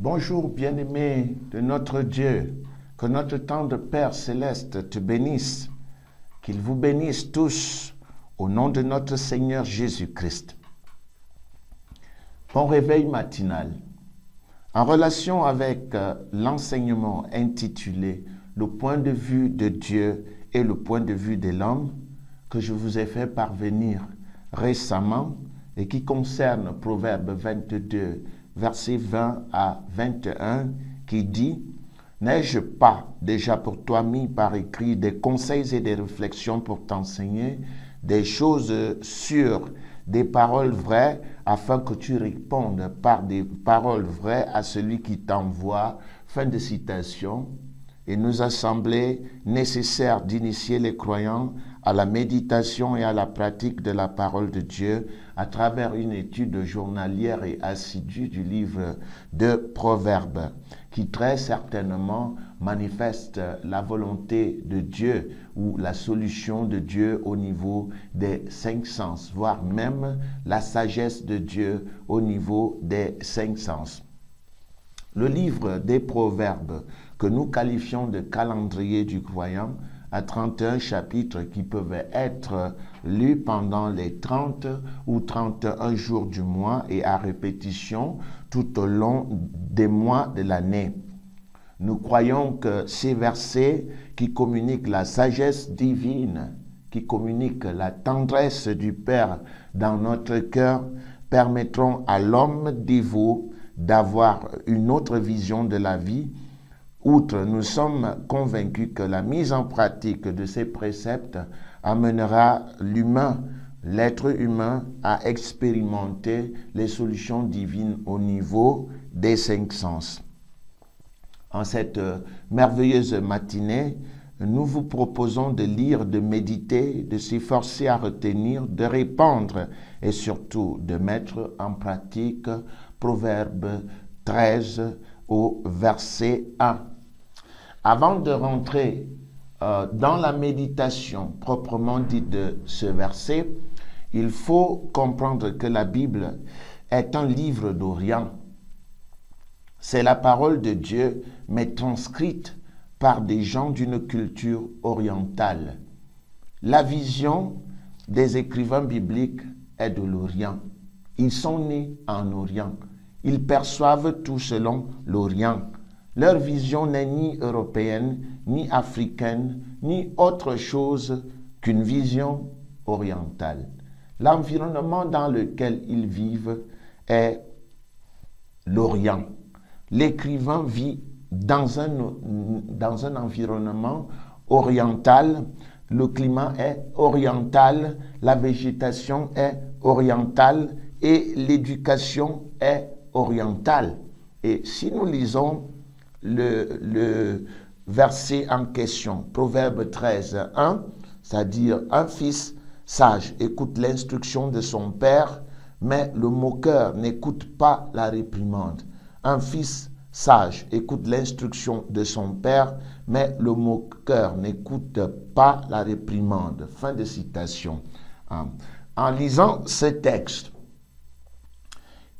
Bonjour bien-aimé de notre Dieu, que notre tendre Père céleste te bénisse, qu'il vous bénisse tous au nom de notre Seigneur Jésus-Christ. Bon réveil matinal. En relation avec l'enseignement intitulé « Le point de vue de Dieu et le point de vue de l'homme » que je vous ai fait parvenir récemment et qui concerne Proverbe 22, versets 20 à 21, qui dit « N'ai-je pas déjà pour toi mis par écrit des conseils et des réflexions pour t'enseigner, des choses sûres, des paroles vraies, afin que tu répondes par des paroles vraies à celui qui t'envoie. » Fin de citation. Il nous a semblé nécessaire d'initier les croyants à la méditation et à la pratique de la parole de Dieu à travers une étude journalière et assidue du livre de Proverbes, qui très certainement manifeste la volonté de Dieu ou la solution de Dieu au niveau des cinq sens, voire même la sagesse de Dieu au niveau des cinq sens. Le livre des Proverbes, que nous qualifions de calendrier du croyant, a 31 chapitres qui peuvent être lus pendant les 30 ou 31 jours du mois et à répétition tout au long des mois de l'année. Nous croyons que ces versets qui communiquent la sagesse divine, qui communiquent la tendresse du Père dans notre cœur, permettront à l'homme dévot d'avoir une autre vision de la vie. Outre, nous sommes convaincus que la mise en pratique de ces préceptes amènera l'être humain, à expérimenter les solutions divines au niveau des cinq sens. En cette merveilleuse matinée, nous vous proposons de lire, de méditer, de s'efforcer à retenir, de répandre et surtout de mettre en pratique Proverbe 13 au verset 1. Avant de rentrer dans la méditation proprement dite de ce verset, il faut comprendre que la Bible est un livre d'Orient. C'est la parole de Dieu, mais transcrite par des gens d'une culture orientale. La vision des écrivains bibliques est de l'Orient. Ils sont nés en Orient. Ils perçoivent tout selon l'Orient. Leur vision n'est ni européenne, ni africaine, ni autre chose qu'une vision orientale. L'environnement dans lequel ils vivent est l'Orient. L'écrivain vit dans un environnement oriental. Le climat est oriental, la végétation est orientale et l'éducation est orientale. Et si nous lisons le verset en question, Proverbe 13, 1, c'est-à-dire un fils sage écoute l'instruction de son père, mais le moqueur n'écoute pas la réprimande. Un fils sage écoute l'instruction de son père, mais le moqueur n'écoute pas la réprimande. Fin de citation. En lisant ce texte,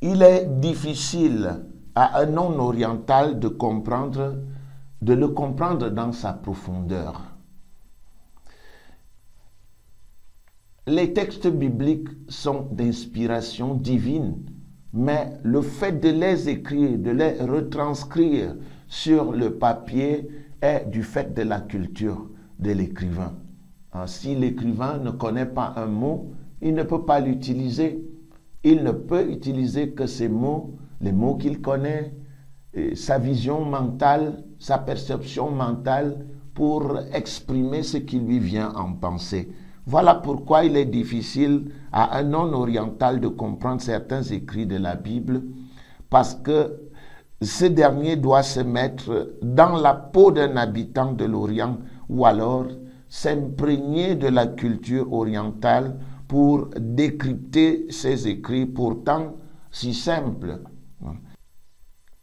il est difficile à un non-oriental de le comprendre dans sa profondeur. Les textes bibliques sont d'inspiration divine, mais le fait de les écrire, de les retranscrire sur le papier est du fait de la culture de l'écrivain. Si l'écrivain ne connaît pas un mot, il ne peut pas l'utiliser. Il ne peut utiliser que ces mots, les mots qu'il connaît, sa vision mentale, sa perception mentale pour exprimer ce qui lui vient en pensée. Voilà pourquoi il est difficile à un non-oriental de comprendre certains écrits de la Bible, parce que ce dernier doit se mettre dans la peau d'un habitant de l'Orient ou alors s'imprégner de la culture orientale pour décrypter ces écrits pourtant si simples.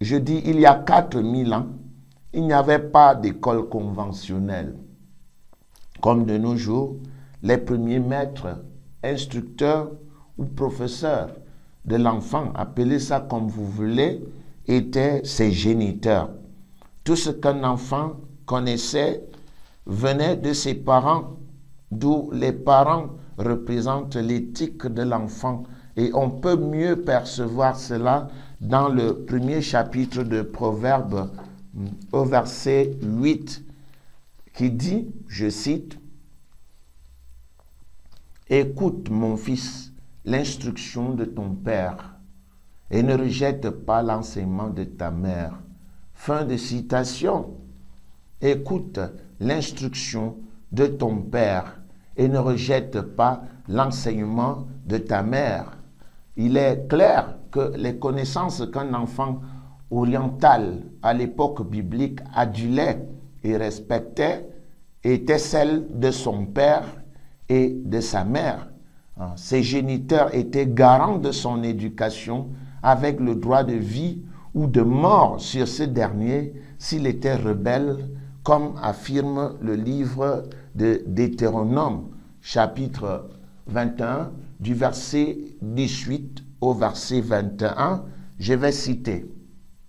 Je dis, il y a 4000 ans, il n'y avait pas d'école conventionnelle. Comme de nos jours, les premiers maîtres, instructeurs ou professeurs de l'enfant, appelez ça comme vous voulez, étaient ses géniteurs. Tout ce qu'un enfant connaissait venait de ses parents, d'où les parents représentent l'éthique de l'enfant. Et on peut mieux percevoir cela dans le premier chapitre de Proverbes, au verset 8, qui dit, je cite, « Écoute, mon fils, l'instruction de ton père, et ne rejette pas l'enseignement de ta mère. » Fin de citation. Écoute l'instruction de ton père et ne rejette pas l'enseignement de ta mère. Il est clair que les connaissances qu'un enfant oriental à l'époque biblique adulait et respectait étaient celles de son père et de sa mère. Ses géniteurs étaient garants de son éducation avec le droit de vie ou de mort sur ce dernier s'il était rebelle, comme affirme le livre de Deutéronome, chapitre 21, du verset 18 au verset 21. Je vais citer.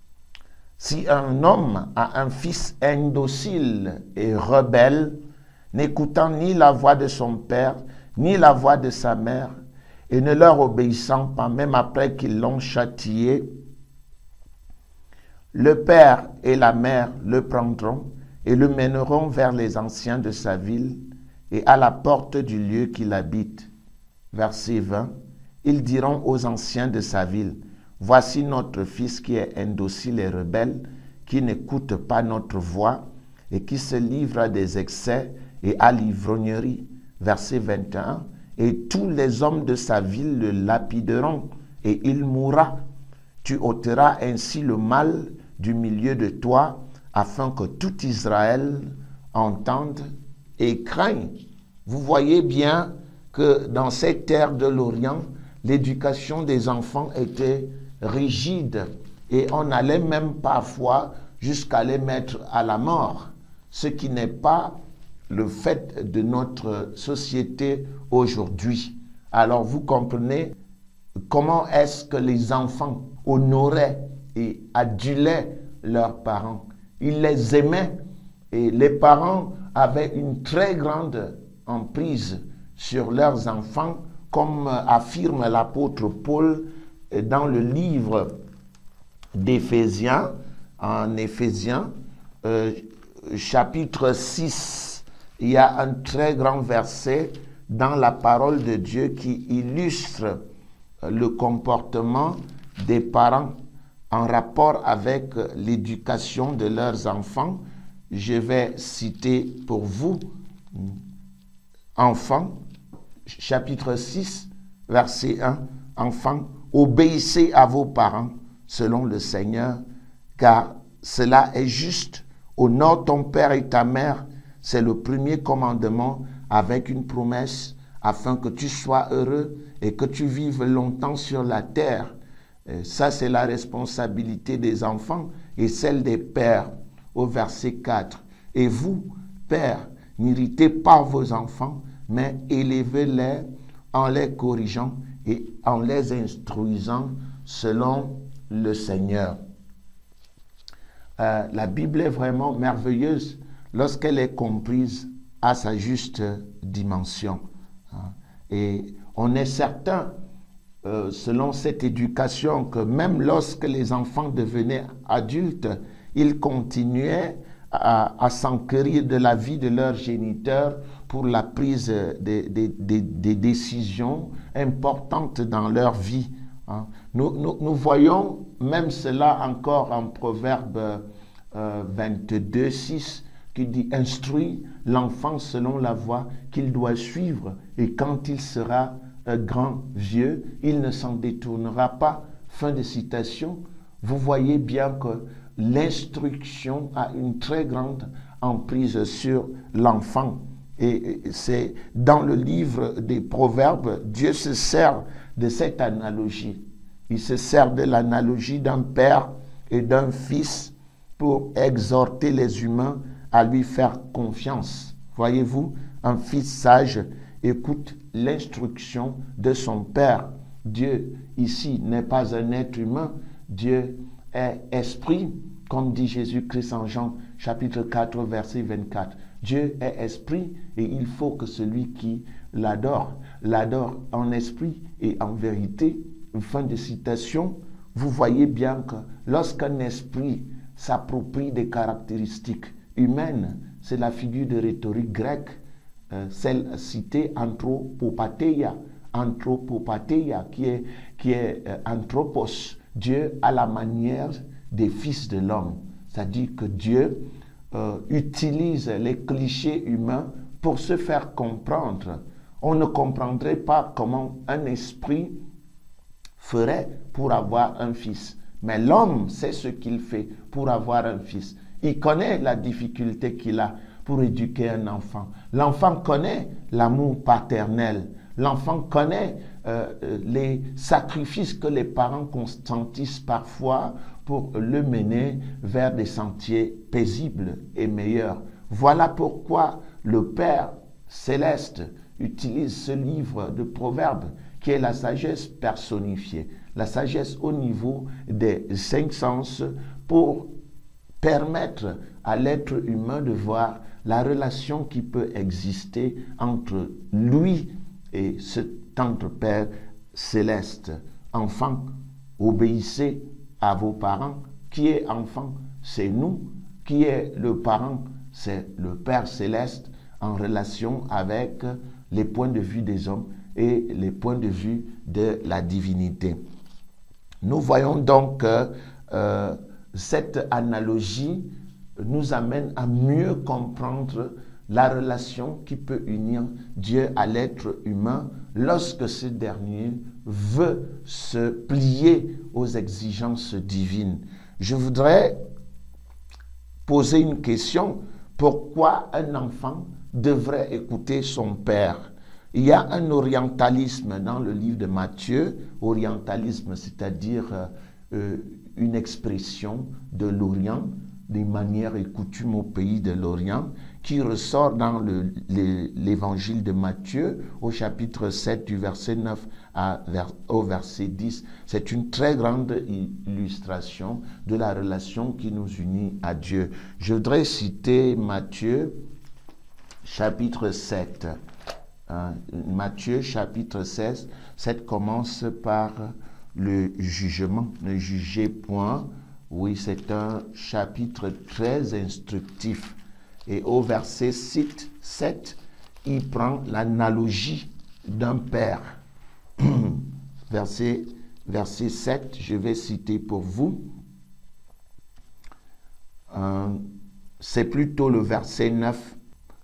« Si un homme a un fils indocile et rebelle, n'écoutant ni la voix de son père, ni la voix de sa mère, et ne leur obéissant pas, même après qu'ils l'ont châtié, le père et la mère le prendront et le mèneront vers les anciens de sa ville et à la porte du lieu qu'il habite. » Verset 20. Ils diront aux anciens de sa ville, « Voici notre fils qui est indocile et rebelle, qui n'écoute pas notre voix et qui se livre à des excès et à l'ivrognerie. » Verset 21. Et tous les hommes de sa ville le lapideront et il mourra. Tu ôteras ainsi le mal du milieu de toi, afin que tout Israël entende et craigne. Vous voyez bien que dans cette terre de l'Orient, l'éducation des enfants était rigide et on allait même parfois jusqu'à les mettre à la mort, ce qui n'est pas le fait de notre société aujourd'hui. Alors vous comprenez comment est-ce que les enfants honoraient et adulaient leurs parents. Ils les aimaient et les parents avaient une très grande emprise sur leurs enfants, comme affirme l'apôtre Paul dans le livre d'Éphésiens, en Éphésiens, chapitre 6. Il y a un très grand verset dans la parole de Dieu qui illustre le comportement des parents en rapport avec l'éducation de leurs enfants. Je vais citer pour vous, enfants, chapitre 6, verset 1, enfants, obéissez à vos parents selon le Seigneur, car cela est juste. Honore ton père et ta mère, c'est le premier commandement avec une promesse, afin que tu sois heureux et que tu vives longtemps sur la terre. Ça, c'est la responsabilité des enfants et celle des pères. Au verset 4. Et vous, pères, n'irritez pas vos enfants, mais élevez-les en les corrigeant et en les instruisant selon le Seigneur. La Bible est vraiment merveilleuse lorsqu'elle est comprise à sa juste dimension. Et on est certain, selon cette éducation, que même lorsque les enfants devenaient adultes, ils continuaient à s'enquérir de la vie de leurs géniteurs pour la prise des décisions importantes dans leur vie. Nous voyons même cela encore en Proverbe 22, 6, qui dit « Instruis l'enfant selon la voie qu'il doit suivre, et quand il sera grand, vieux, il ne s'en détournera pas. » Fin de citation. Vous voyez bien que l'instruction a une très grande emprise sur l'enfant. Et c'est dans le livre des Proverbes, Dieu se sert de cette analogie. Il se sert de l'analogie d'un père et d'un fils pour exhorter les humains à lui faire confiance. Voyez-vous, un fils sage écoute l'instruction de son père. Dieu, ici, n'est pas un être humain. Dieu est esprit, comme dit Jésus-Christ en Jean chapitre 4, verset 24. Dieu est esprit et il faut que celui qui l'adore en esprit et en vérité. Fin de citation. Vous voyez bien que lorsqu'un esprit s'approprie des caractéristiques humaines, c'est la figure de rhétorique grecque, celle citée anthropopatheia, qui est anthropos, Dieu à la manière des fils de l'homme. C'est-à-dire que Dieu utilise les clichés humains pour se faire comprendre. On ne comprendrait pas comment un esprit ferait pour avoir un fils. Mais l'homme sait ce qu'il fait pour avoir un fils. Il connaît la difficulté qu'il a pour éduquer un enfant. L'enfant connaît l'amour paternel. L'enfant connaît les sacrifices que les parents consentissent parfois pour le mener vers des sentiers paisibles et meilleurs. Voilà pourquoi le Père céleste utilise ce livre de Proverbes qui est la sagesse personnifiée, la sagesse au niveau des 5 sens pour permettre à l'être humain de voir la relation qui peut exister entre lui et cet entre Père céleste. Enfants, obéissez à vos parents. Qui est enfant? C'est nous. Qui est le parent? C'est le Père céleste en relation avec les points de vue des hommes et les points de vue de la divinité. Nous voyons donc que cette analogie nous amène à mieux comprendre la relation qui peut unir Dieu à l'être humain lorsque ce dernier veut se plier aux exigences divines. Je voudrais poser une question. Pourquoi un enfant devrait écouter son père? Il y a un orientalisme dans le livre de Matthieu, orientalisme, c'est-à-dire une expression de l'Orient, des manières et coutumes au pays de l'Orient, qui ressort dans l'évangile de Matthieu au chapitre 7 du verset 9 au verset 10. C'est une très grande illustration de la relation qui nous unit à Dieu. Je voudrais citer Matthieu chapitre 7. Matthieu chapitre 16, 7 commence par le jugement. Ne jugez point. Oui, c'est un chapitre très instructif. Et au verset 7, il prend l'analogie d'un père. Verset 7, je vais citer pour vous. C'est plutôt le verset 9.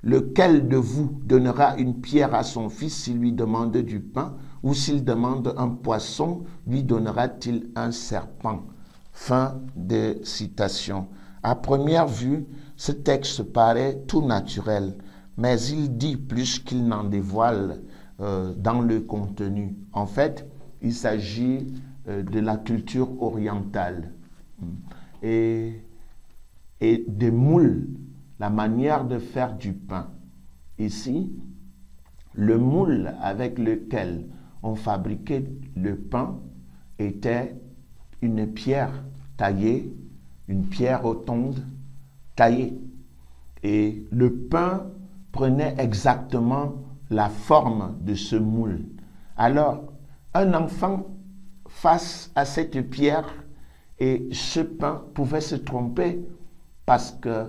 Lequel de vous donnera une pierre à son fils s'il lui demande du pain, ou s'il demande un poisson, lui donnera-t-il un serpent? Fin de citation. À première vue, ce texte paraît tout naturel, mais il dit plus qu'il n'en dévoile dans le contenu. En fait, il s'agit de la culture orientale et des moules, la manière de faire du pain. Ici, le moule avec lequel on fabriquait le pain était une pierre taillée, une pierre rotonde taillée. Et le pain prenait exactement la forme de ce moule. Alors, un enfant face à cette pierre et ce pain pouvait se tromper parce que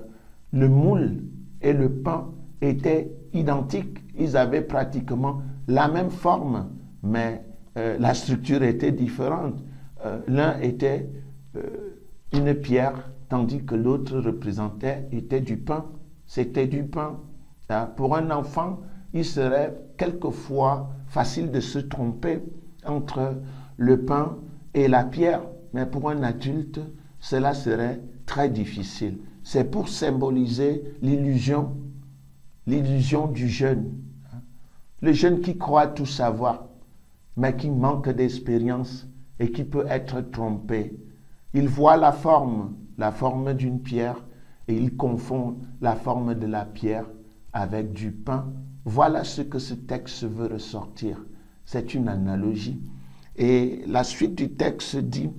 le moule et le pain étaient identiques. Ils avaient pratiquement la même forme, mais la structure était différente. L'un était une pierre, tandis que l'autre était du pain. C'était du pain. Pour un enfant, il serait quelquefois facile de se tromper entre le pain et la pierre. Mais pour un adulte, cela serait très difficile. C'est pour symboliser l'illusion du jeune. Le jeune qui croit tout savoir, mais qui manque d'expérience et qui peut être trompé. Il voit la forme d'une pierre, et il confond la forme de la pierre avec du pain. Voilà ce que ce texte veut ressortir. C'est une analogie. Et la suite du texte dit,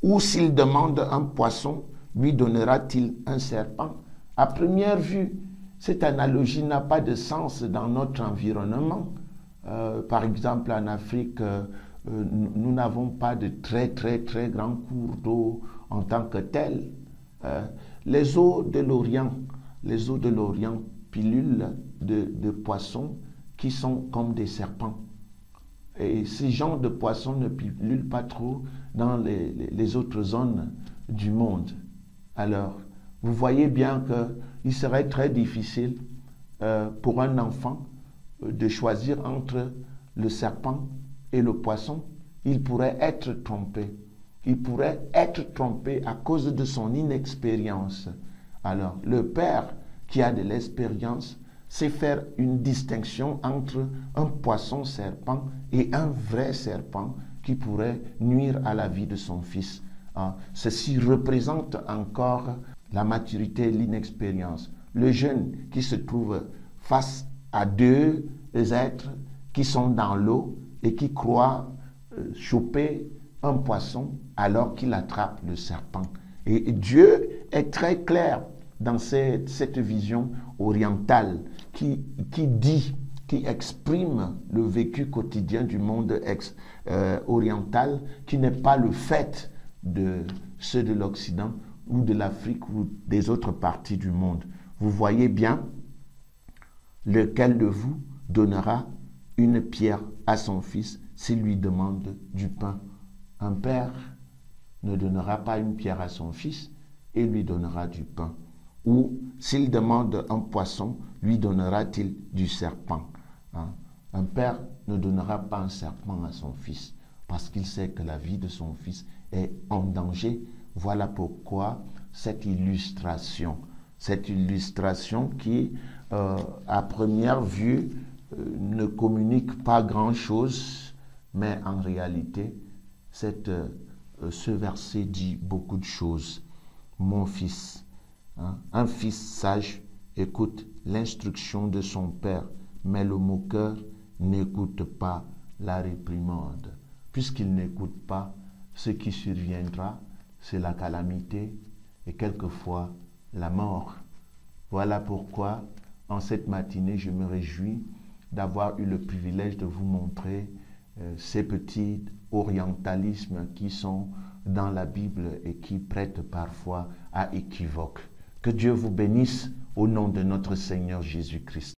Ou s'il demande un poisson, lui donnera-t-il un serpent? À première vue, cette analogie n'a pas de sens dans notre environnement. Par exemple, en Afrique, nous n'avons pas de très grands cours d'eau en tant que tels. Les eaux de l'Orient pilulent de poissons qui sont comme des serpents. Et ces genres de poissons ne pullulent pas trop dans les autres zones du monde. Alors, vous voyez bien qu'il serait très difficile pour un enfant de choisir entre le serpent et le poisson. Il pourrait être trompé. Il pourrait être trompé à cause de son inexpérience. Alors, le père qui a de l'expérience sait faire une distinction entre un poisson serpent et un vrai serpent qui pourrait nuire à la vie de son fils. Ceci représente encore la maturité et l'inexpérience. Le jeune qui se trouve face à deux êtres qui sont dans l'eau et qui croient choper un poisson alors qu'il attrape le serpent. Et Dieu est très clair dans cette vision orientale qui exprime le vécu quotidien du monde oriental, qui n'est pas le fait de ceux de l'Occident ou de l'Afrique ou des autres parties du monde. Vous voyez bien, lequel de vous donnera une pierre à son fils s'il lui demande du pain? Un père ne donnera pas une pierre à son fils et lui donnera du pain. Ou s'il demande un poisson, lui donnera-t-il du serpent? Un père ne donnera pas un serpent à son fils parce qu'il sait que la vie de son fils est en danger. Voilà pourquoi cette illustration qui, à première vue, ne communique pas grand-chose, mais en réalité, ce verset dit beaucoup de choses. Mon fils, un fils sage écoute l'instruction de son père, mais le moqueur n'écoute pas la réprimande. Puisqu'il n'écoute pas, ce qui surviendra, c'est la calamité et quelquefois la mort. Voilà pourquoi, en cette matinée, je me réjouis d'avoir eu le privilège de vous montrer ces petits orientalismes qui sont dans la Bible et qui prêtent parfois à équivoque. Que Dieu vous bénisse au nom de notre Seigneur Jésus-Christ.